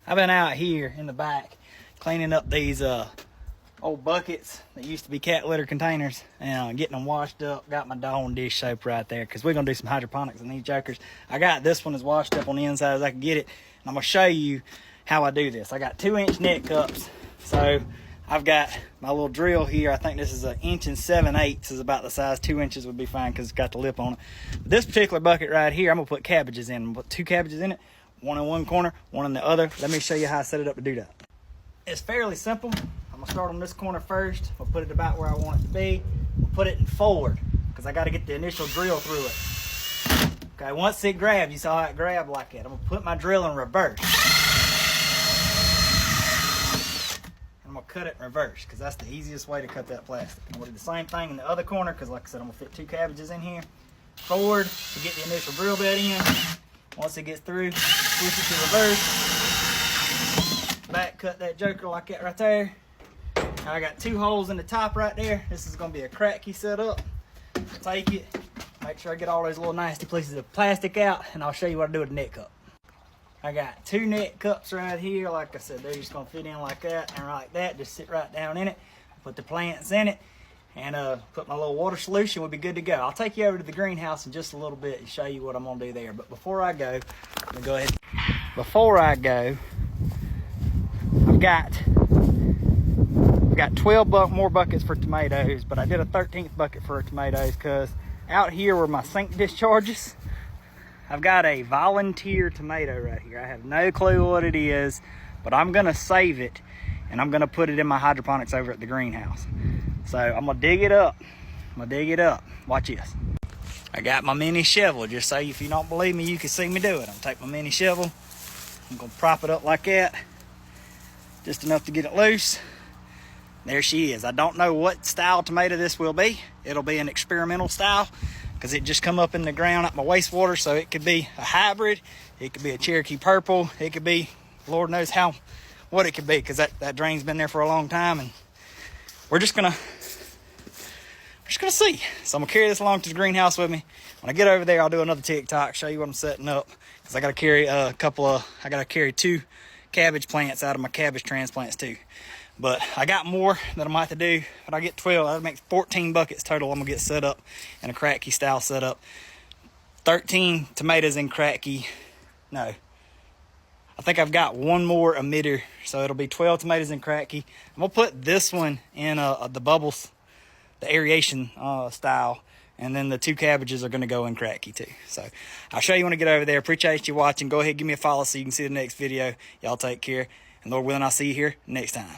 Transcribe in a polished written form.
I've been out here in the back cleaning up these old buckets that used to be cat litter containers and getting them washed up. Got my Dawn dish soap right there because we're gonna do some hydroponics in these jokers. I got this one as washed up on the inside as I can get it, and I'm gonna show you how I do this. I got 2-inch net cups, so I've got my little drill here. I think this is 1 7/8 inches, is about the size. 2 inches would be fine because it's got the lip on it. But this particular bucket right here, I'm gonna put cabbages in. I'm gonna put 2 cabbages in it, one in one corner, one in the other. Let me show you how I set it up to do that. It's fairly simple. I'm gonna start on this corner first. I'll put it about where I want it to be. I'll put it in forward because I got to get the initial drill through it. Okay, once it grabs, you saw how it grabbed like that. I'm gonna put my drill in reverse. I'm gonna cut it in reverse because that's the easiest way to cut that plastic. I'm gonna do the same thing in the other corner because, like I said, I'm gonna fit 2 cabbages in here. Forward to get the initial drill bit in. Once it gets through, switch it to reverse. Back cut that joker like that right there. Now I got 2 holes in the top right there. This is gonna be a crack key setup. Take it, make sure I get all those little nasty pieces of plastic out, and I'll show you what I do with the net cup. I got 2 net cups right here. Like I said, they're just gonna fit in like that and like that. Just sit right down in it. Put the plants in it, and put my little water solution. We'll be good to go. I'll take you over to the greenhouse in just a little bit and show you what I'm gonna do there. But before I go, I'm gonna go ahead. Before I go, I've got 12 more buckets for tomatoes, but I did a 13th bucket for tomatoes because out here where my sink discharges, I've got a volunteer tomato right here. I have no clue what it is, but I'm gonna save it and I'm gonna put it in my hydroponics over at the greenhouse. So I'm gonna dig it up. Watch this. I got my mini shovel, just so if you don't believe me, you can see me do it. I'm gonna take my mini shovel, I'm gonna prop it up like that, just enough to get it loose. There she is. I don't know what style tomato this will be. It'll be an experimental style because it just come up in the ground at my wastewater, so it could be a hybrid, it could be a Cherokee purple, it could be Lord knows what it could be, because that drain's been there for a long time, and we're just gonna see. So I'm gonna carry this along to the greenhouse with me. When I get over there, I'll do another TikTok, show you what I'm setting up, because I gotta carry 2 cabbage plants out of my cabbage transplants too. But I got more that I might have to do. But I get 12, that makes 14 buckets total. I'm gonna get set up in a crack key style setup. 13 tomatoes in crack key. No, I think I've got 1 more emitter, so it'll be 12 tomatoes in crack key. I'm gonna put this one in the bubbles, the aeration style, and then the 2 cabbages are gonna go in crack key too. So I'll show you when I get over there. Appreciate you watching. Go ahead, give me a follow so you can see the next video. Y'all take care, and Lord willing, I'll see you here next time.